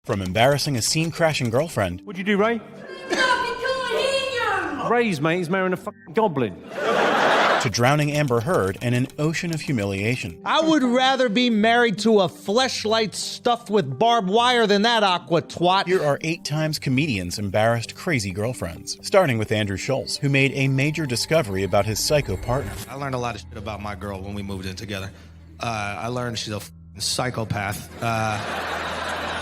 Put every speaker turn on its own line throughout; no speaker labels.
From embarrassing a scene-crashing girlfriend
What'd you do, Ray? Ray's mate is marrying a fucking goblin.
to drowning Amber Heard in an ocean of humiliation.
I would rather be married to a fleshlight stuffed with barbed wire than that aqua twat.
Here are 8 times comedians' embarrassed crazy girlfriends, starting with Andrew Schulz, who made a major discovery about his psycho partner.
I learned a lot of shit about my girl when we moved in together. I learned she's a psychopath.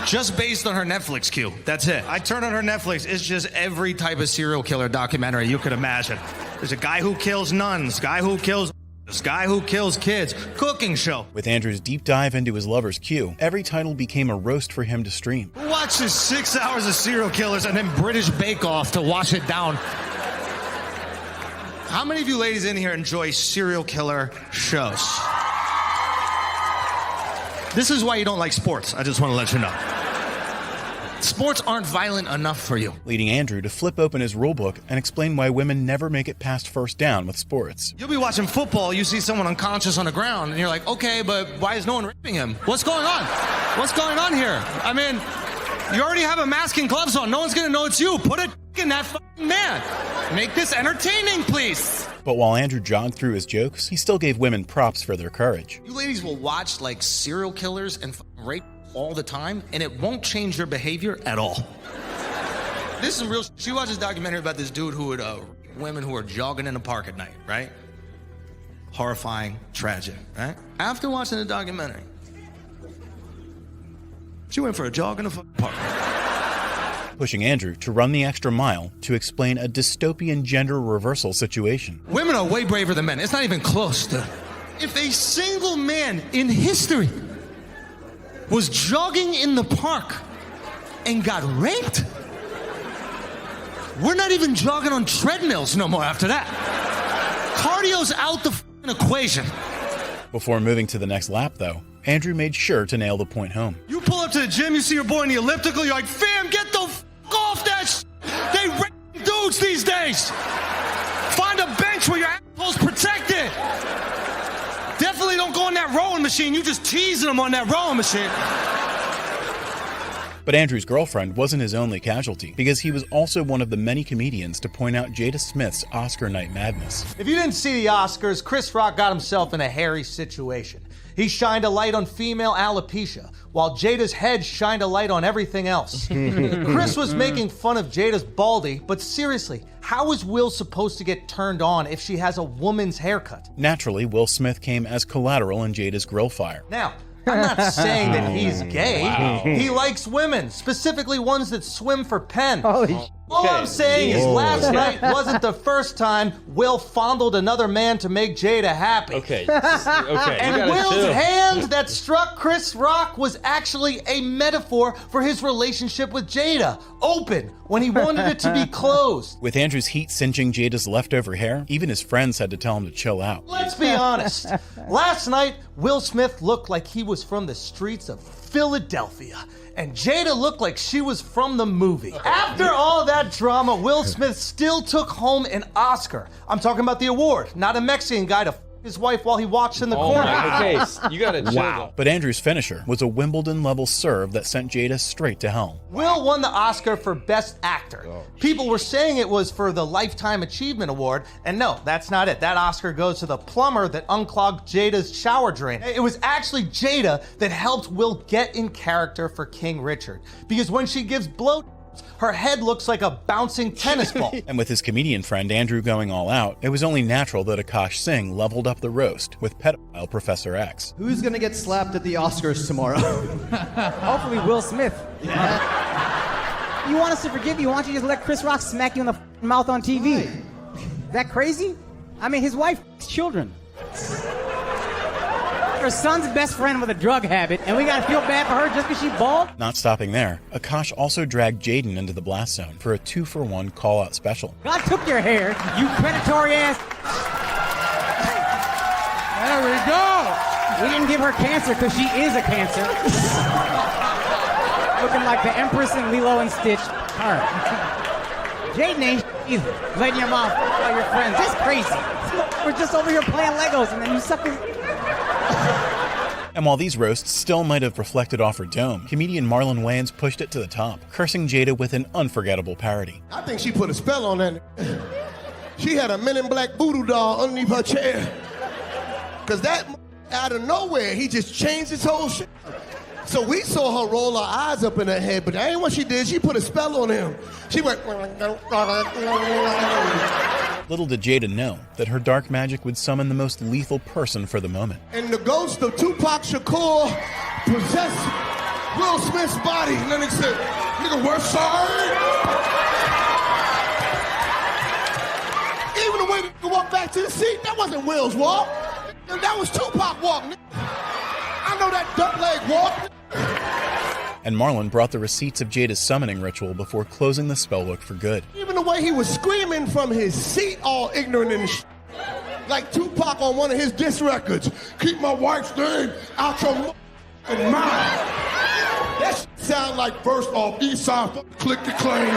Just based on her Netflix queue. That's it. I turn on her Netflix. It's just every type of serial killer documentary you could imagine. There's a guy who kills nuns, guy who kills this guy who kills kids, cooking show.
With Andrew's deep dive into his lover's queue, every title became a roast for him to stream.
Who watches 6 hours of serial killers and then British Bake Off to wash it down? How many of you ladies in here enjoy serial killer shows? This is why you don't like sports. I just want to let you know. Sports aren't violent enough for you.
Leading Andrew to flip open his rulebook and explain why women never make it past first down with sports.
You'll be watching football, you see someone unconscious on the ground, and you're like, okay, but why is no one raping him? What's going on? What's going on here? I mean, you already have a mask and gloves on. No one's gonna know it's you. Put a in that fucking man. Make this entertaining, please.
But while Andrew jogged through his jokes, he still gave women props for their courage.
You ladies will watch like serial killers and rape all the time, and it won't change your behavior at all. This is real. She watched this documentary about this dude who would women who are jogging in the park at night, right? Horrifying, tragic, right? After watching the documentary, she went for a jog in the fucking park.
Pushing Andrew to run the extra mile to explain a dystopian gender reversal situation.
Women are way braver than men. It's not even close to. If a single man in history was jogging in the park and got raped, we're not even jogging on treadmills no more after that. Cardio's out the equation.
Before moving to the next lap, though, Andrew made sure to nail the point home.
You pull up to the gym, you see your boy in the elliptical, you're like, fam, get the f off that They rape dudes these days. Find a bench where your asshole's protected. Definitely don't go on that rowing machine. You just teasing them on that rowing machine.
But Andrew's girlfriend wasn't his only casualty, because he was also one of the many comedians to point out Jada Smith's Oscar night madness.
If you didn't see the Oscars, Chris Rock got himself in a hairy situation. He shined a light on female alopecia, while Jada's head shined a light on everything else. Chris was making fun of Jada's baldy, but seriously, how is Will supposed to get turned on if she has a woman's haircut?
Naturally, Will Smith came as collateral in Jada's grill fire.
Now, I'm not saying that he's gay. Wow. He likes women, specifically ones that swim for Penn. All I'm saying is last night wasn't the first time Will fondled another man to make Jada happy.
Okay.
And Will's hand that struck Chris Rock was actually a metaphor for his relationship with Jada. Open, when he wanted it to be closed.
With Andrew's heat singeing Jada's leftover hair, even his friends had to tell him to chill out.
Let's be honest. Last night, Will Smith looked like he was from the streets of Philadelphia, and Jada looked like she was from the movie. After all that drama, Will Smith still took home an Oscar. I'm talking about the award, not a Mexican guy to f his wife while he watched in the corner.
Okay, you gotta chill. Wow.
But Andrew's finisher was a Wimbledon-level serve that sent Jada straight to hell.
Will won the Oscar for Best Actor. People were saying it was for the Lifetime Achievement Award, and no, that's not it. That Oscar goes to the plumber that unclogged Jada's shower drain. It was actually Jada that helped Will get in character for King Richard, because when she gives blow, her head looks like a bouncing tennis ball.
And with his comedian friend Andrew going all out, it was only natural that Akash Singh leveled up the roast with pedophile Professor X.
Who's gonna get slapped at the Oscars tomorrow?
Hopefully Will Smith. Yeah. You want us to forgive you? Why don't you just let Chris Rock smack you in the mouth on TV? Right. Is that crazy? I mean, his wife children. Her son's best friend with a drug habit, and we gotta feel bad for her just because she bald?
Not stopping there, Akash also dragged Jaden into the blast zone for a 2-for-1 call-out special.
God took your hair, you predatory ass. There we go. We didn't give her cancer because she is a cancer. Looking like the Empress in Lilo and Stitch. All right. Jaden ain't either. Letting your mouth all your friends. That's crazy. We're just over here playing Legos, and then you suck his...
And while these roasts still might have reflected off her dome, comedian Marlon Wayans pushed it to the top, cursing Jada with an unforgettable parody.
I think she put a spell on that. She had a Men in Black voodoo doll underneath her chair. Cause that out of nowhere, he just changed his whole shit. So we saw her roll her eyes up in her head, but that ain't what she did. She put a spell on him. She went.
Little did Jada know that her dark magic would summon the most lethal person for the moment.
And the ghost of Tupac Shakur possessed Will Smith's body. And then he said, nigga, West Side. Even the way he walked back to the seat, that wasn't Will's walk. That was Tupac walk, nigga. I know that duck leg walk.
And Marlon brought the receipts of Jada's summoning ritual before closing the spellbook for good.
Even the way he was screaming from his seat, all ignorant and like Tupac on one of his diss records. Keep my wife's name out your mouth. That sound like first off Eastside Click the Claim.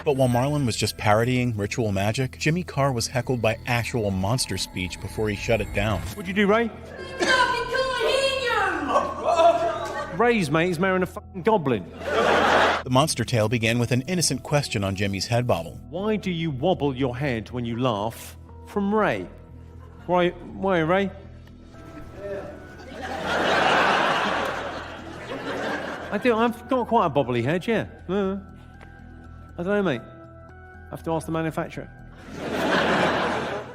But while Marlon was just parodying ritual magic, Jimmy Carr was heckled by actual monster speech before he shut it down.
What'd you do, Ray? Ray's mate is marrying a fucking goblin.
The monster tale began with an innocent question on Jimmy's head bobble.
Why do you wobble your head when you laugh? From Ray. Why, Ray? I do. I've got quite a bobbly head, yeah. I don't know, mate. I have to ask the manufacturer.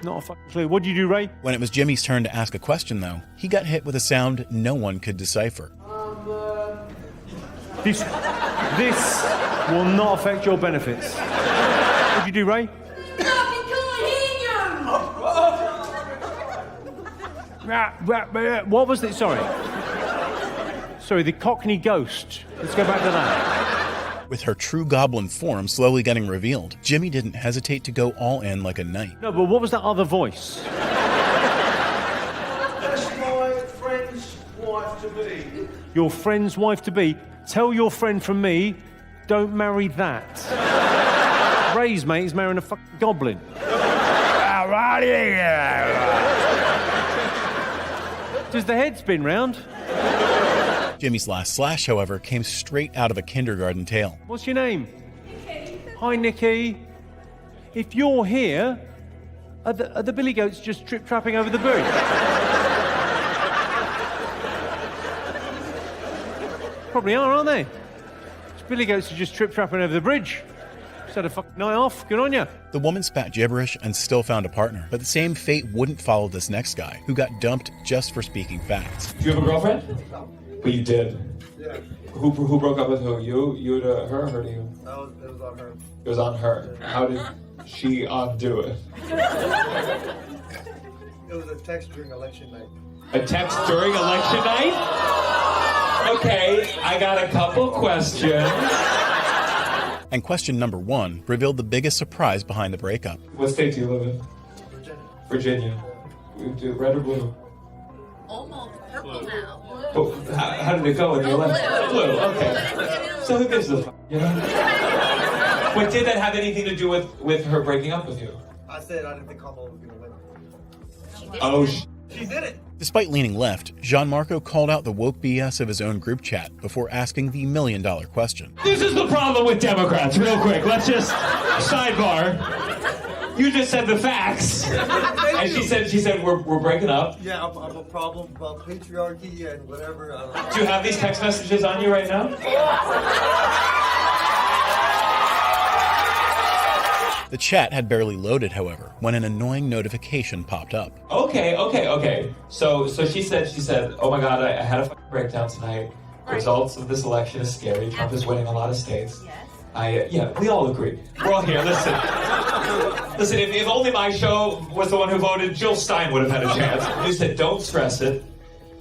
Not a fucking clue. What do you do, Ray?
When it was Jimmy's turn to ask a question, though, he got hit with a sound no one could decipher.
This will not affect your benefits. What do you do, Ray? What was it? Sorry, the Cockney ghost. Let's go back to that.
With her true goblin form slowly getting revealed, Jimmy didn't hesitate to go all in like a knight.
No, but what was that other voice?
That's my friend's wife-to-be.
Your friend's wife-to-be? Tell your friend from me, don't marry that. Ray's mate is marrying a fucking goblin. Does the head spin round?
Jimmy's last slash, however, came straight out of a kindergarten tale.
What's your name? Nikki. Hi, Nikki. If you're here, are the billy goats just trip-trapping over the bridge? Probably are, aren't they? These billy goats are just trip-trapping over the bridge. Just had a fucking night off. Good on ya.
The woman spat gibberish and still found a partner, but the same fate wouldn't follow this next guy, who got dumped just for speaking facts.
Do you have a girlfriend? But you did.
Yeah.
Who broke up with who? You to her or to you?
No, it was on her.
It was on her. How did she undo it?
It was a text during election night.
A text during election night? Okay, I got a couple questions.
And question number one revealed the biggest surprise behind the breakup.
What state do you live in?
Virginia.
Virginia. Red or blue?
Almost purple now.
Oh, how did it go in the election? Blue, okay. So who gives a fuck, you know? But did that have anything to do with her breaking up with you?
I said I didn't think Kamala was going to win.
Oh,
She did it.
Despite leaning left, Gianmarco called out the woke BS of his own group chat before asking the million-dollar question.
This is the problem with Democrats, real quick. Let's just sidebar. You just said the facts. And she said we're breaking up.
Yeah, I'm a problem about patriarchy and whatever.
Do you have these text messages on you right now?
The chat had barely loaded, however, when an annoying notification popped up.
Okay. So she said, oh my God, I had a fucking breakdown tonight. The results of this election is scary. Trump is winning a lot of states. Yeah, we all agree. We're all here. Listen, if only my show was the one who voted, Jill Stein would have had a chance. You said, don't stress it.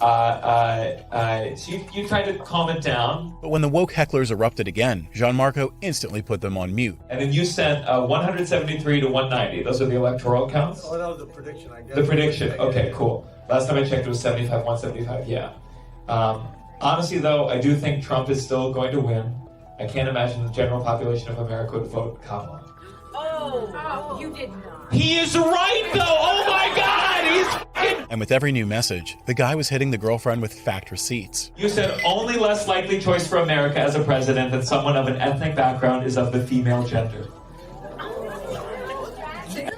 So you tried to calm it down.
But when the woke hecklers erupted again, Gianmarco instantly put them on mute.
And then you sent 173 to 190. Those are the electoral counts?
Oh, that was the prediction, I guess.
The prediction. Okay, cool. Last time I checked, it was 75, 175. Yeah. Honestly, though, I do think Trump is still going to win. I can't imagine the general population of America would vote Kamala.
Oh, you did not.
He is right, though. Oh my God, he's fucking.
And with every new message, the guy was hitting the girlfriend with fact receipts.
You said only less likely choice for America as a president that someone of an ethnic background is of the female gender.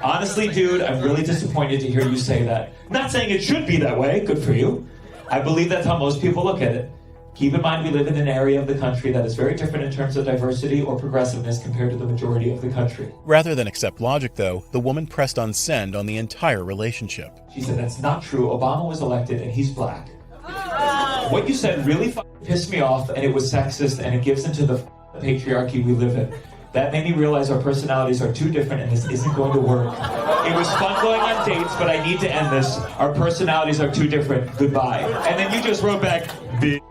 Honestly, dude, I'm really disappointed to hear you say that. Not saying it should be that way. Good for you. I believe that's how most people look at it. Keep in mind we live in an area of the country that is very different in terms of diversity or progressiveness compared to the majority of the country.
Rather than accept logic, though, the woman pressed on send on the entire relationship.
She said, that's not true. Obama was elected and he's black. What you said really pissed me off, and it was sexist, and it gives into the patriarchy we live in. That made me realize our personalities are too different and this isn't going to work. It was fun going on dates, but I need to end this. Our personalities are too different. Goodbye. And then you just wrote back, bitch.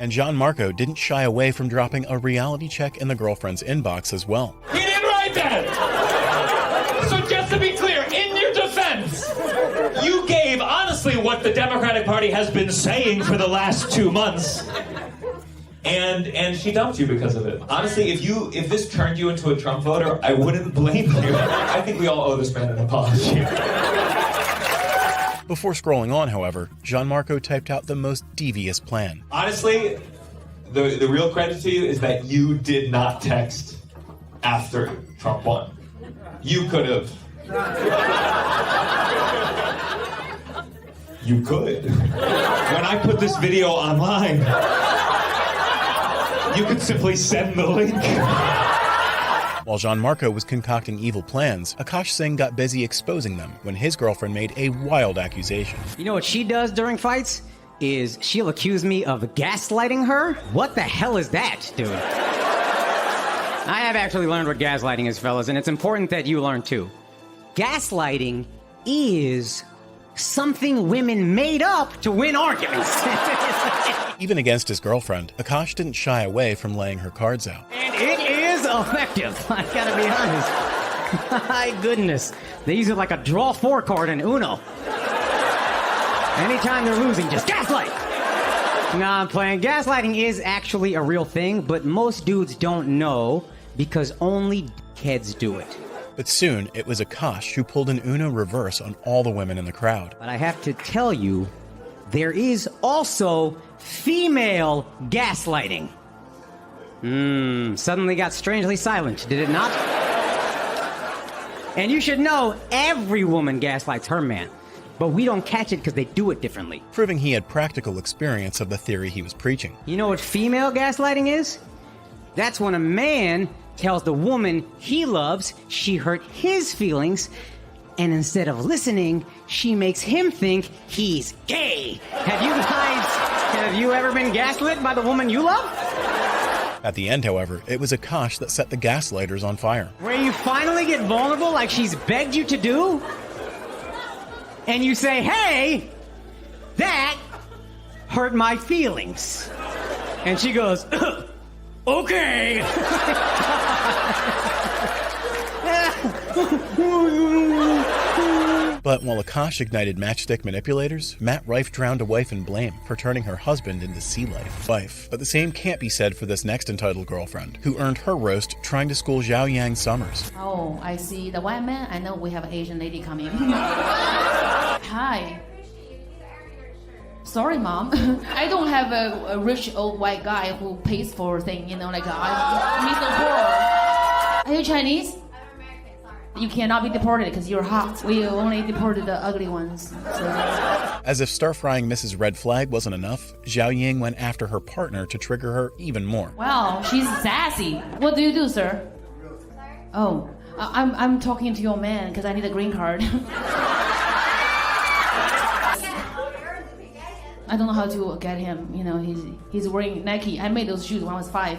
And Gianmarco didn't shy away from dropping a reality check in the girlfriend's inbox as well.
He didn't write that! So just to be clear, in your defense, you gave, honestly, what the Democratic Party has been saying for the last 2 months. And she dumped you because of it. Honestly, if this turned you into a Trump voter, I wouldn't blame you. I think we all owe this man an apology.
Before scrolling on, however, Gianmarco typed out the most devious plan.
Honestly, the real credit to you is that you did not text after Trump won. You could have. You could. When I put this video online, you could simply send the link.
While Gianmarco was concocting evil plans, Akash Singh got busy exposing them when his girlfriend made a wild accusation.
You know what she does during fights? Is she'll accuse me of gaslighting her? What the hell is that, dude? I have actually learned what gaslighting is, fellas, and it's important that you learn too. Gaslighting is something women made up to win arguments.
Even against his girlfriend, Akash didn't shy away from laying her cards out.
And it is effective, I gotta be honest. My goodness. They use it like a draw 4 card in Uno. Anytime they're losing, just gaslight! Nah, I'm playing. Gaslighting is actually a real thing, but most dudes don't know because only kids do it.
But soon, it was Akash who pulled an Uno reverse on all the women in the crowd.
But I have to tell you, there is also female gaslighting. Suddenly got strangely silent, did it not? And you should know, every woman gaslights her man. But we don't catch it because they do it differently.
Proving he had practical experience of the theory he was preaching.
You know what female gaslighting is? That's when a man tells the woman he loves she hurt his feelings, and instead of listening, she makes him think he's gay. Have you ever been gaslit by the woman you love?
At the end, however, it was Akash that set the gaslighters on fire.
Where you finally get vulnerable like she's begged you to do, and you say, hey, that hurt my feelings. And she goes, okay.
But while Akash ignited matchstick manipulators, Matt Rife drowned a wife in blame for turning her husband into sea life. But the same can't be said for this next entitled girlfriend, who earned her roast trying to school Zhao Yang Summers.
Oh, I see the white man. I know we have an Asian lady coming. Hi. Sorry, Mom. I don't have a rich old white guy who pays for things, he's so poor. Are you Chinese? You cannot be deported because you're hot. We only deported the ugly ones. So.
As if star-frying Mrs. Red Flag wasn't enough, Zhao Ying went after her partner to trigger her even more.
Wow, she's sassy. What do you do, sir? Oh, I'm talking to your man because I need a green card. I don't know how to get him. You know, he's wearing Nike. I made those shoes when I was 5.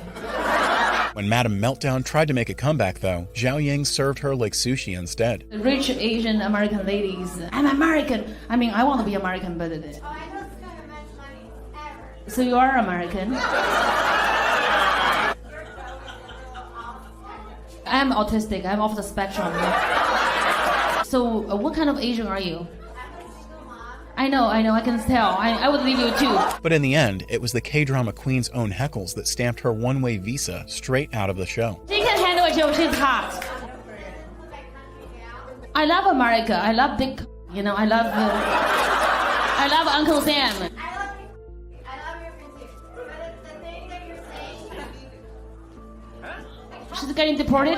When Madam Meltdown tried to make a comeback, though, Zhao Ying served her like sushi instead.
The rich Asian American ladies. I'm American. I mean, I want to be American, but... So you are American? I'm autistic. I'm off the spectrum. So what kind of Asian are you? I know, I can tell. I would leave you too.
But in the end, it was the K-drama queen's own heckles that stamped her one-way visa straight out of the show.
She can handle it, Joe. She's hot. I love America. I love big, you know, I love Uncle Sam. She's getting deported?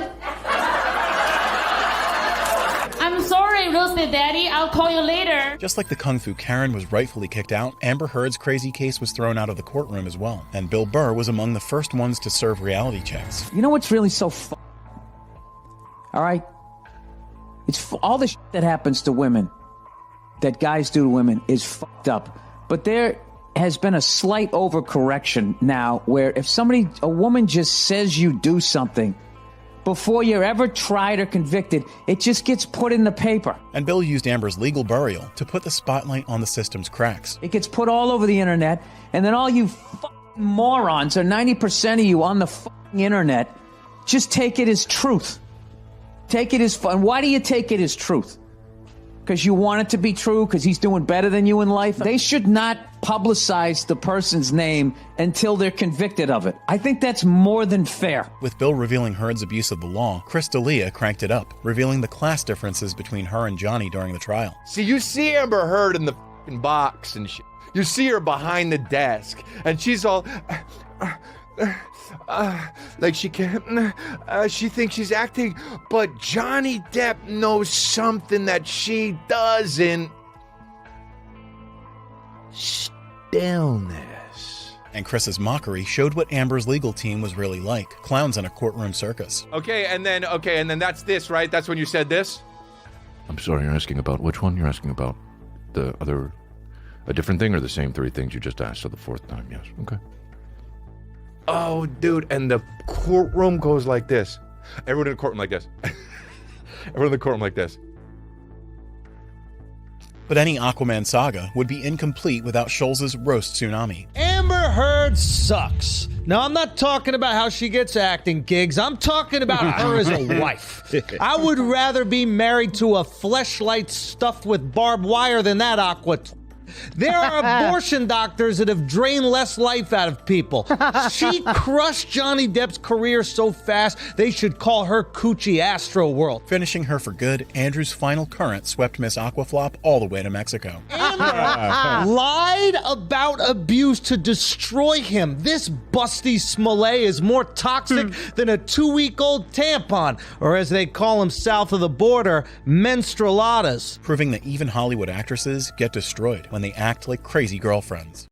I'm sorry, Roasted Daddy. I'll call you later.
Just like the Kung Fu Karen was rightfully kicked out, Amber Heard's crazy case was thrown out of the courtroom as well. And Bill Burr was among the first ones to serve reality checks.
You know what's really so all right? It's all the that happens to women, that guys do to women, is fucked up. But there has been a slight overcorrection now where if a woman just says you do something, before you're ever tried or convicted, it just gets put in the paper.
And Bill used Amber's legal burial to put the spotlight on the system's cracks.
It gets put all over the internet, and then all you fucking morons, or 90% of you on the fucking internet, just take it as truth. Take it as fun. Why do you take it as truth? Because you want it to be true? Because he's doing better than you in life? They should not publicize the person's name until they're convicted of it. I think that's more than fair.
With Bill revealing Heard's abuse of the law, Chris D'Elia cranked it up, revealing the class differences between her and Johnny during the trial.
See, you see Amber Heard in the f***ing box and shit. You see her behind the desk, and she's all... like she can't, she thinks she's acting, but Johnny Depp knows something that she doesn't. Stillness.
And Chris's mockery showed what Amber's legal team was really like, clowns in a courtroom circus.
Okay, and then that's this, right? That's when you said this?
I'm sorry, you're asking about which one? You're asking about the other, a different thing, or the same three things you just asked for the fourth time? Yes, okay.
Oh, dude, and the courtroom goes like this. Everyone in the courtroom like this. Everyone in the courtroom like this.
But any Aquaman saga would be incomplete without Schulz's roast tsunami.
Amber Heard sucks. Now, I'm not talking about how she gets acting gigs. I'm talking about her as a wife. I would rather be married to a fleshlight stuffed with barbed wire than that aqua. There are abortion doctors that have drained less life out of people. She crushed Johnny Depp's career so fast, they should call her Coochie Astro World.
Finishing her for good, Andrew's final current swept Miss Aquaflop all the way to Mexico.
Amber lied about abuse to destroy him. This busty Smollett is more toxic than a 2-week-old tampon, or as they call them south of the border, menstrualadas.
Proving that even Hollywood actresses get destroyed when they act like crazy girlfriends.